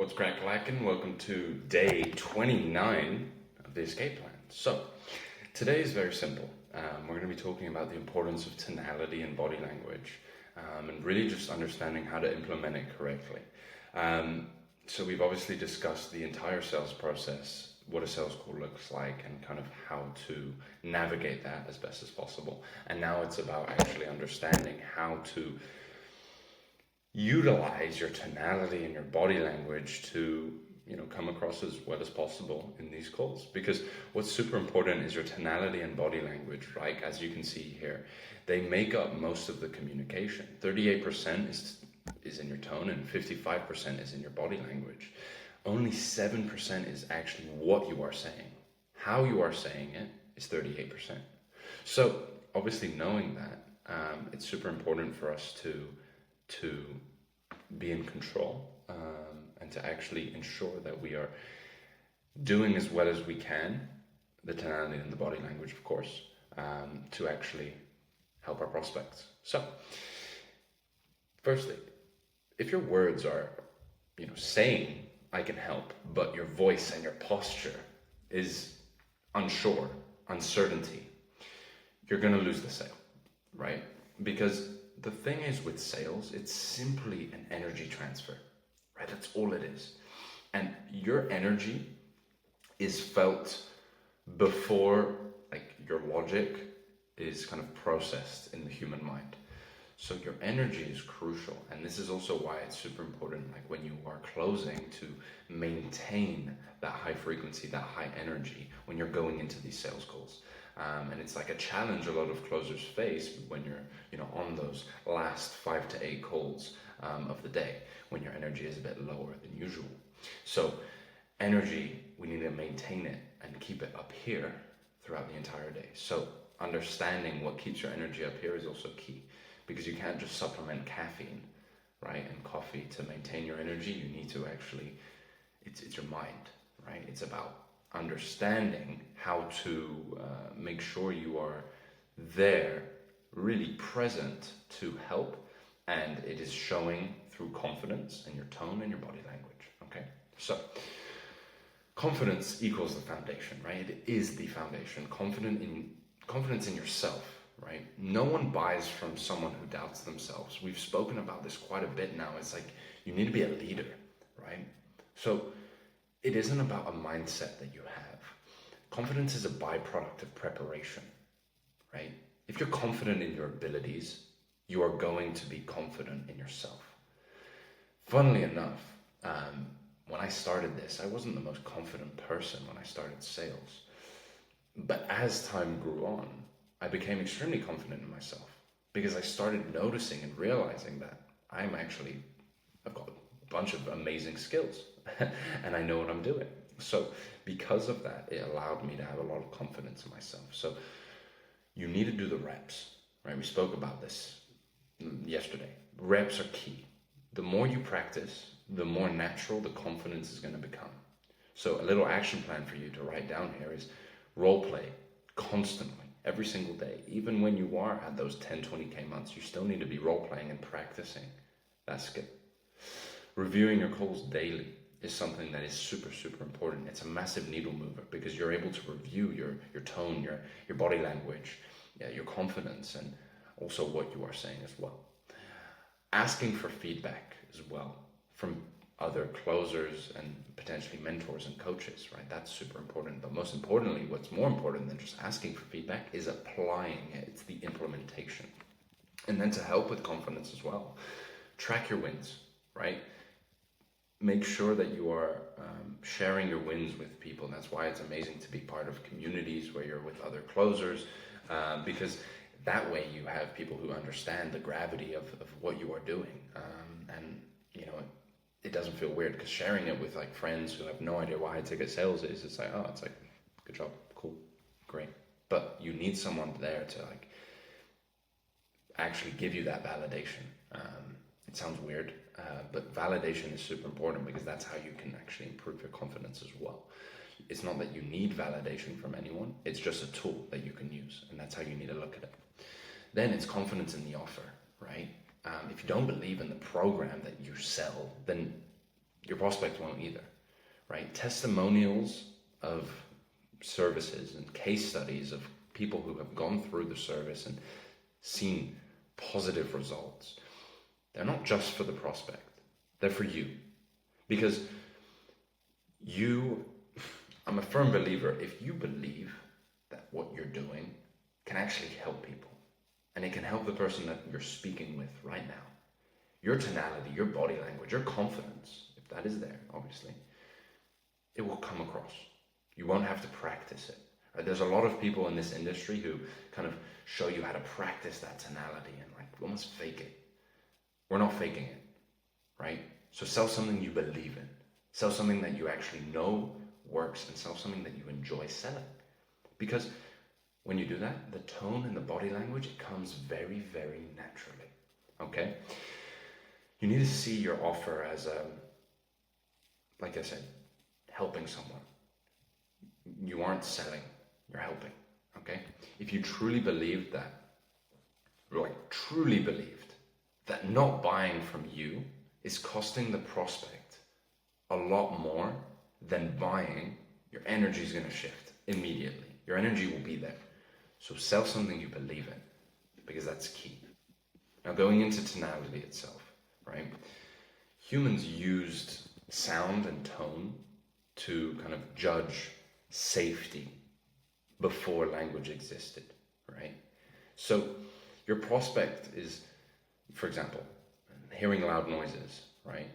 What's crack lacking? Welcome to day 29 of the escape plan. So, today is very simple. We're going to be talking about the importance of tonality and body language, and really just understanding how to implement it correctly. So we've obviously discussed the entire sales process, what a sales call looks like, and kind of how to navigate that as best as possible. And now it's about actually understanding how to utilize your tonality and your body language to come across as well as possible in these calls, because what's super important is your tonality and body language, right? As you can see here, they make up most of the communication. 38% is in your tone and 55% is in your body language. Only 7% is actually what you are saying. How you are saying it is 38%. So obviously knowing that, it's super important for us to be in control, and to actually ensure that we are doing as well as we can, the tonality and the body language, of course, to actually help our prospects. So, firstly, if your words are, saying I can help, but your voice and your posture is unsure, uncertainty, you're going to lose the sale, right? Because the thing is with sales, it's simply an energy transfer, right? That's all it is. And your energy is felt before your logic is kind of processed in the human mind. So your energy is crucial. And this is also why it's super important, when you are closing, to maintain that high frequency, that high energy when you're going into these sales calls. And it's like a challenge a lot of closers face when you're, on those last 5 to 8 calls of the day, when your energy is a bit lower than usual. So energy, we need to maintain it and keep it up here throughout the entire day. So understanding what keeps your energy up here is also key, because you can't just supplement caffeine, right, and coffee to maintain your energy. You need to actually, it's your mind, right? It's about understanding how to make sure you are there, really present to help, and it is showing through confidence and your tone and your body language. Okay, so confidence equals the foundation, right? It is the foundation. Confidence in yourself, right? No one buys from someone who doubts themselves. We've spoken about this quite a bit now. It's like you need to be a leader, right? So it isn't about a mindset that you have. Confidence is a byproduct of preparation, right? If you're confident in your abilities, you are going to be confident in yourself. Funnily enough, when I started this, I wasn't the most confident person when I started sales. But as time grew on, I became extremely confident in myself, because I started noticing and realizing that I've got a bunch of amazing skills and I know what I'm doing. So because of that, it allowed me to have a lot of confidence in myself. So you need to do the reps, right? We spoke about this yesterday. Reps are key. The more you practice, the more natural the confidence is going to become. So a little action plan for you to write down here is role play constantly, every single day. Even when you are at those 10, 20K months, you still need to be role playing and practicing that skill. Reviewing your calls daily is something that is super, super important. It's a massive needle mover, because you're able to review your tone, your body language, your confidence, and also what you are saying as well. Asking for feedback as well from other closers and potentially mentors and coaches, right? That's super important. But most importantly, what's more important than just asking for feedback is applying it. It's the implementation. And then to help with confidence as well, track your wins, right? Make sure that you are sharing your wins with people. That's why it's amazing to be part of communities where you're with other closers, because that way you have people who understand the gravity of what you are doing. And it doesn't feel weird, because sharing it with friends who have no idea what high ticket sales is, it's like, oh, it's like, good job, cool, great. But you need someone there to actually give you that validation. It sounds weird, but validation is super important, because that's how you can actually improve your confidence as well. It's not that you need validation from anyone, it's just a tool that you can use, and that's how you need to look at it. Then it's confidence in the offer, right? If you don't believe in the program that you sell, then your prospect won't either, right? Testimonials of services and case studies of people who have gone through the service and seen positive results, they're not just for the prospect, they're for you. Because I'm a firm believer, if you believe that what you're doing can actually help people, and it can help the person that you're speaking with right now, your tonality, your body language, your confidence, if that is there, obviously, it will come across. You won't have to practice it. Right? There's a lot of people in this industry who kind of show you how to practice that tonality and like almost fake it. We're not faking it, right? So sell something you believe in. Sell something that you actually know works, and sell something that you enjoy selling. Because when you do that, the tone and the body language, it comes very, very naturally, okay? You need to see your offer as, like I said, helping someone. You aren't selling, you're helping, okay? If you truly believed that, truly believed that not buying from you is costing the prospect a lot more than buying, your energy is going to shift immediately. Your energy will be there. So sell something you believe in, because that's key. Now going into tonality itself, right? Humans used sound and tone to kind of judge safety before language existed, right? So your prospect is, for example, hearing loud noises, right?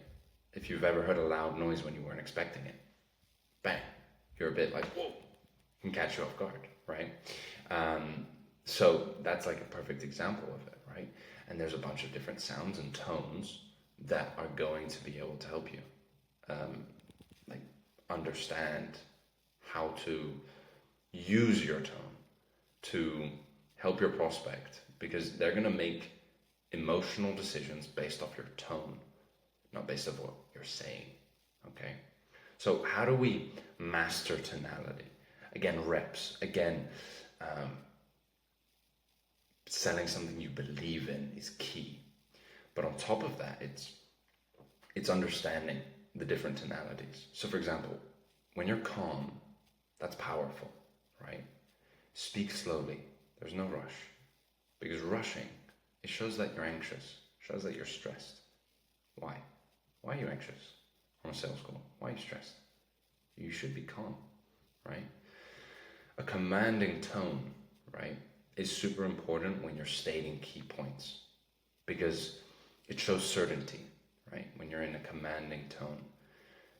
If you've ever heard a loud noise when you weren't expecting it, bang, you're a bit like, whoa, can catch you off guard, right? So that's like a perfect example of it, right? And there's a bunch of different sounds and tones that are going to be able to help you like understand how to use your tone to help your prospect, because they're going to make emotional decisions based off your tone, not based off what you're saying, okay? So how do we master tonality? Again, reps. Again, selling something you believe in is key. But on top of that, it's understanding the different tonalities. So for example, when you're calm, that's powerful, right? Speak slowly. There's no rush. Because rushing, it shows that you're anxious, shows that you're stressed. Why? Why are you anxious on a sales call? Why are you stressed? You should be calm, right? A commanding tone, right, is super important when you're stating key points, because it shows certainty, right? When you're in a commanding tone.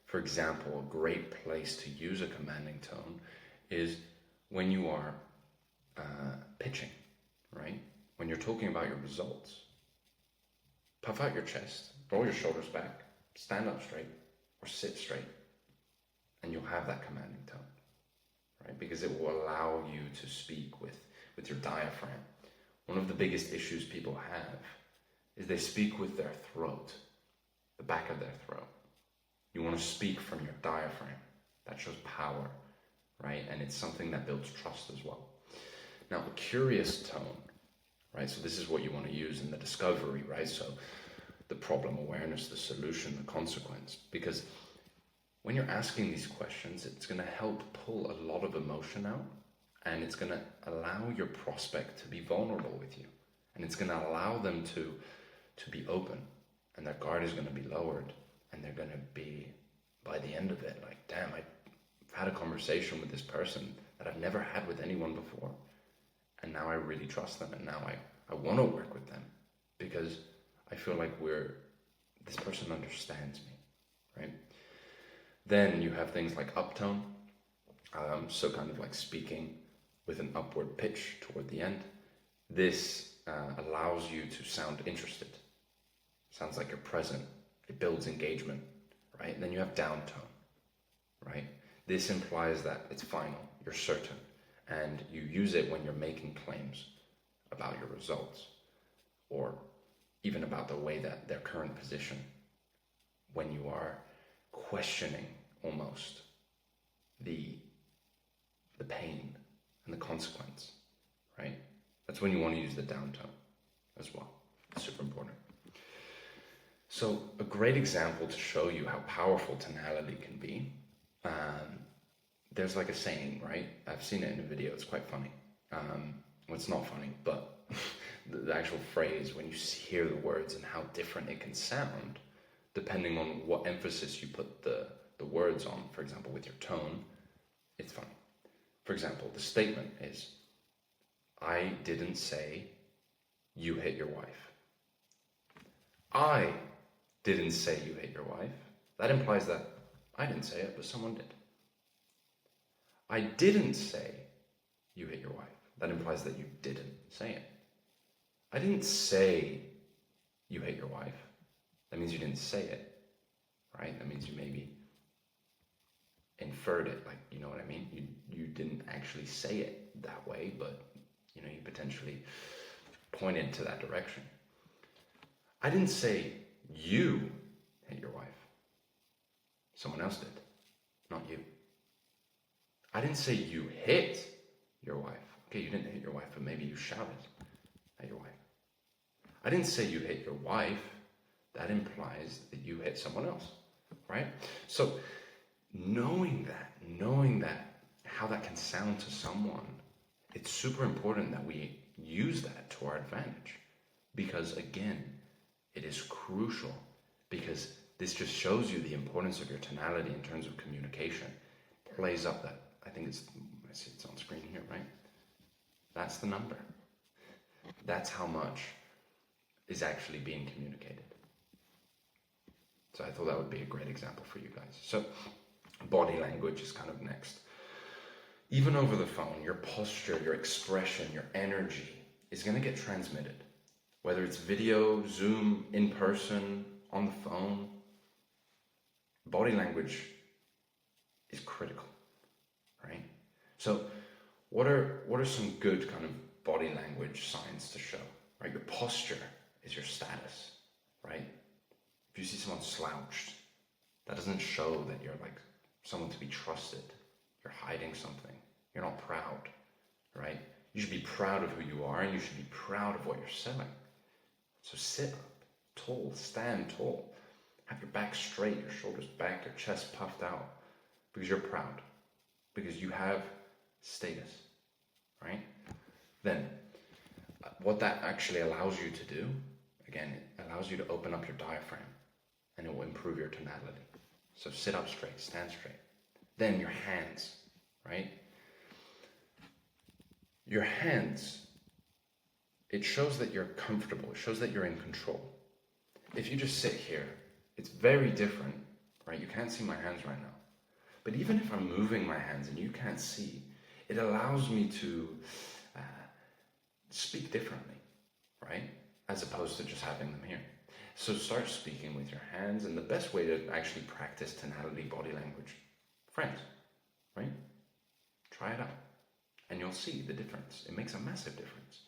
For example, a great place to use a commanding tone is when you are pitching, right? When you're talking about your results. Puff out your chest, roll your shoulders back, stand up straight, or sit straight, and you'll have that commanding tone, right? Because it will allow you to speak with your diaphragm. One of the biggest issues people have is they speak with their throat, the back of their throat. You want to speak from your diaphragm. That shows power, right? And it's something that builds trust as well. Now, a curious tone, right? So this is what you want to use in the discovery, right? So the problem awareness, the solution, the consequence. Because when you're asking these questions, it's going to help pull a lot of emotion out, and it's going to allow your prospect to be vulnerable with you. And it's going to allow them to be open, and their guard is going to be lowered, and they're going to be, by the end of it, like, damn, I've had a conversation with this person that I've never had with anyone before. And now I really trust them, and now I want to work with them because I feel like this person understands me, right? Then you have things like uptone, so kind of like speaking with an upward pitch toward the end. This allows you to sound interested. Sounds like you're present. It builds engagement, right? And then you have downtone, right? This implies that it's final, you're certain, and you use it when you're making claims about your results, or even about the way that their current position, when you are questioning almost the pain and the consequence, right? That's when you want to use the downtone as well. It's super important. So a great example to show you how powerful tonality can be, there's like a saying, right? I've seen it in a video, it's quite funny. Well, it's not funny, but the actual phrase, when you hear the words and how different it can sound, depending on what emphasis you put the words on, for example, with your tone, it's funny. For example, the statement is, I didn't say you hit your wife. I didn't say you hit your wife. That implies that I didn't say it, but someone did. I didn't say you hit your wife. That implies that you didn't say it. I didn't say you hit your wife. That means you didn't say it, right? That means you maybe inferred it, like, you know what I mean? You didn't actually say it that way, but you potentially pointed to that direction. I didn't say you hit your wife. Someone else did, not you. I didn't say you hit your wife. Okay, you didn't hit your wife, but maybe you shouted at your wife. I didn't say you hit your wife. That implies that you hit someone else, right? So knowing that, how that can sound to someone, it's super important that we use that to our advantage. Because again, it is crucial, because this just shows you the importance of your tonality in terms of communication. Plays up that, I see it's on screen here, right? That's the number. That's how much is actually being communicated. So I thought that would be a great example for you guys. So body language is kind of next. Even over the phone, your posture, your expression, your energy is going to get transmitted. Whether it's video, Zoom, in person, on the phone, body language is critical, right? So what are some good kind of body language signs to show, right? Your posture is your status, right? If you see someone slouched, that doesn't show that you're like someone to be trusted. You're hiding something. You're not proud, right? You should be proud of who you are, and you should be proud of what you're selling. So sit up, tall, stand tall. Have your back straight, your shoulders back, your chest puffed out, because you're proud, because you have status, right? Then, what that actually allows you to do, again, it allows you to open up your diaphragm, and it will improve your tonality. So sit up straight, stand straight. Then your hands, right? Your hands, it shows that you're comfortable. It shows that you're in control. If you just sit here, it's very different, right? You can't see my hands right now. But even if I'm moving my hands and you can't see, it allows me to speak differently, right? As opposed to just having them here. So start speaking with your hands, and the best way to actually practice tonality body language, friends, right? Try it out, and you'll see the difference. It makes a massive difference.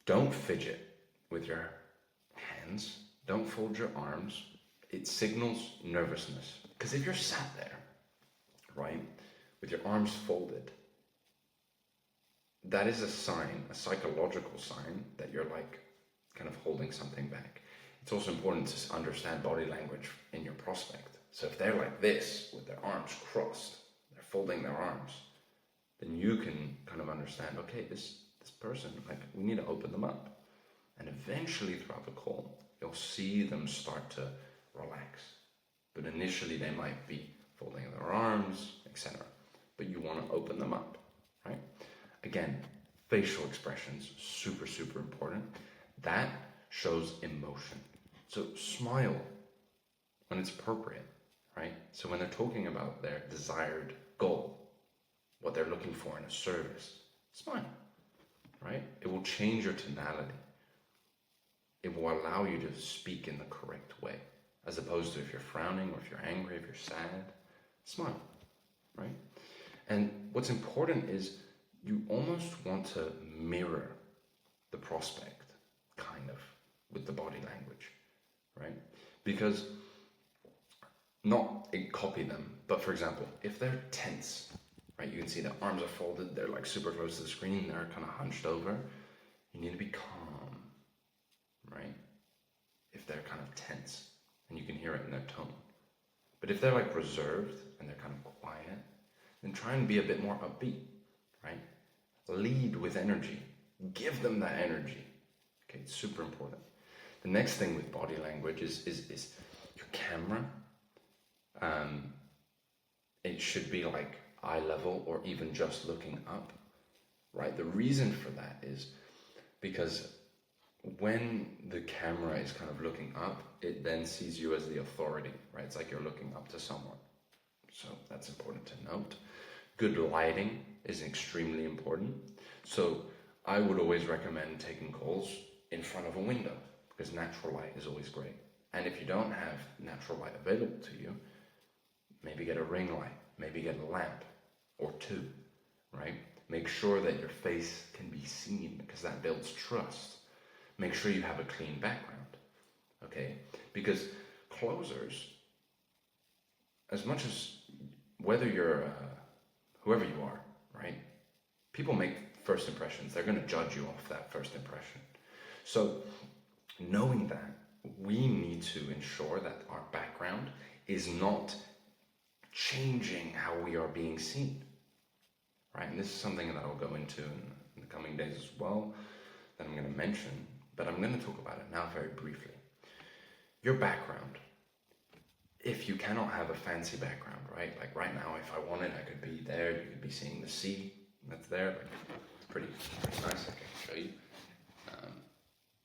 Don't fidget with your hands. Don't fold your arms. It signals nervousness. Because if you're sat there, right, with your arms folded, that is a sign, a psychological sign, that you're like kind of holding something back. It's also important to understand body language in your prospect. So if they're like this, with their arms crossed, they're folding their arms, then you can kind of understand, okay, this person, like, we need to open them up. And eventually throughout the call, you'll see them start to relax. But initially they might be folding their arms, etc. But you want to open them up, right? Again, facial expressions, super, super important. That shows emotion. So smile when it's appropriate, right? So when they're talking about their desired goal, what they're looking for in a service, smile, right? It will change your tonality. It will allow you to speak in the correct way, as opposed to if you're frowning or if you're angry, if you're sad, smile, right? And what's important is you almost want to mirror the prospect, kind of, with the body language, right? Because not copy them, but for example, if they're tense, right, you can see their arms are folded, they're like super close to the screen, they're kind of hunched over, you need to be calm, right? If they're tense, and you can hear it in their tone. But if they're like reserved and they're kind of quiet, then try and be a bit more upbeat, right? Lead with energy. Give them that energy. Okay, it's super important. The next thing with body language is your camera. It should be like eye level or even just looking up, right? The reason for that is because when the camera is kind of looking up, it then sees you as the authority, right? It's like you're looking up to someone. So that's important to note. Good lighting is extremely important. So I would always recommend taking calls in front of a window because natural light is always great. And if you don't have natural light available to you, maybe get a ring light, maybe get a lamp or two, right? Make sure that your face can be seen because that builds trust. Make sure you have a clean background, okay? Because closers, as much as whether you're whoever you are, right? People make first impressions. They're going to judge you off that first impression. So knowing that, we need to ensure that our background is not changing how we are being seen, right? And this is something that I'll go into in the coming days as well, that I'm going to mention, but I'm going to talk about it now very briefly. Your background. If you cannot have a fancy background, right? Like right now, if I wanted, I could be there. You could be seeing the sea that's there. Like, it's pretty nice. I can show you.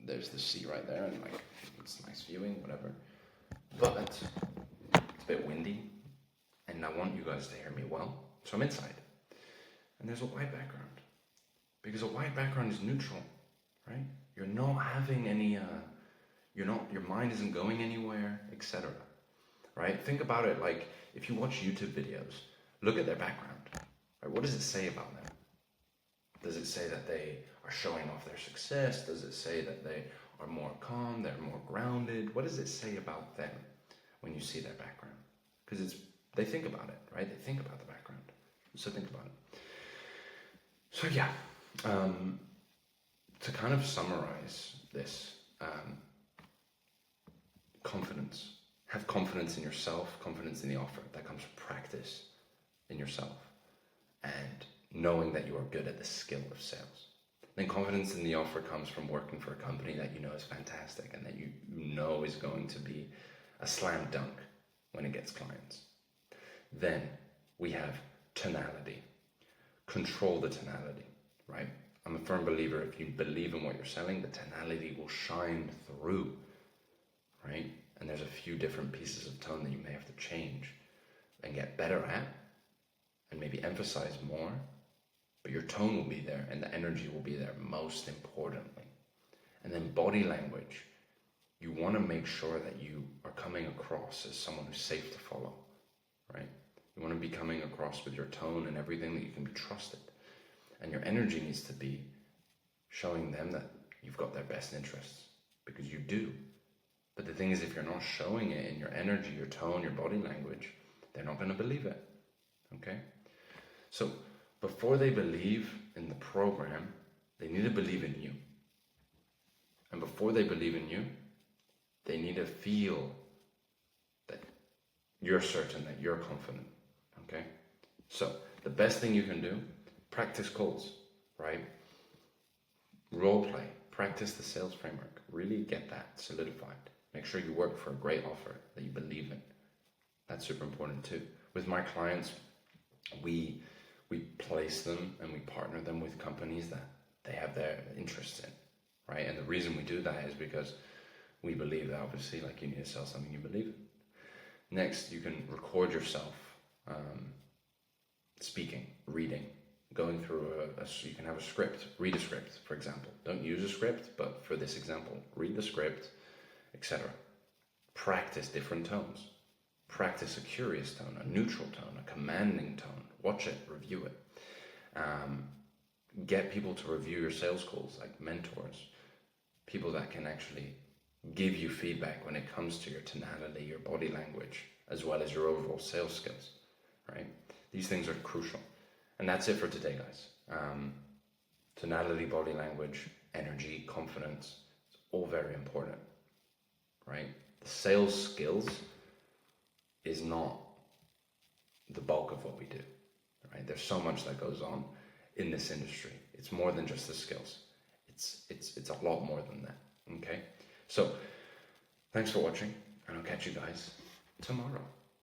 There's the sea right there, and like it's nice viewing, whatever. But it's a bit windy, and I want you guys to hear me well. So I'm inside, and there's a white background because a white background is neutral, right? You're not having any. Your mind isn't going anywhere, etc. Right? Think about it like if you watch YouTube videos, look at their background. Right? What does it say about them? Does it say that they are showing off their success? Does it say that they are more calm, they're more grounded? What does it say about them when you see their background? Because they think about it, right? They think about the background. So think about it. So yeah, to kind of summarize this, confidence. Have confidence in yourself, confidence in the offer. That comes from practice in yourself and knowing that you are good at the skill of sales. Then confidence in the offer comes from working for a company that you know is fantastic and that you know is going to be a slam dunk when it gets clients. Then we have tonality. Control the tonality, right? I'm a firm believer if you believe in what you're selling, the tonality will shine through, right? And there's a few different pieces of tone that you may have to change and get better at and maybe emphasize more, but your tone will be there and the energy will be there most importantly. And then body language. You want to make sure that you are coming across as someone who's safe to follow, right? You want to be coming across with your tone and everything that you can be trusted. And your energy needs to be showing them that you've got their best interests because you do. But the thing is, if you're not showing it in your energy, your tone, your body language, they're not going to believe it, okay? So before they believe in the program, they need to believe in you. And before they believe in you, they need to feel that you're certain, that you're confident, okay? So the best thing you can do, practice calls, right? Role play, practice the sales framework, really get that solidified. Make sure you work for a great offer that you believe in. That's super important too. With my clients, we place them and we partner them with companies that they have their interests in, right? And the reason we do that is because we believe that obviously, like, you need to sell something you believe in. Next, you can record yourself speaking, reading, going through you can have a script, read a script, for example. Don't use a script, but for this example, read the script, etc. Practice different tones. Practice a curious tone, a neutral tone, a commanding tone. Watch it, review it. Get people to review your sales calls, like mentors. People that can actually give you feedback when it comes to your tonality, your body language, as well as your overall sales skills, right? These things are crucial. And that's it for today, guys. Tonality, body language, energy, confidence, it's all very important, right? The sales skills is not the bulk of what we do, right? There's so much that goes on in this industry. It's more than just the skills. It's a lot more than that, okay? So, thanks for watching, and I'll catch you guys tomorrow.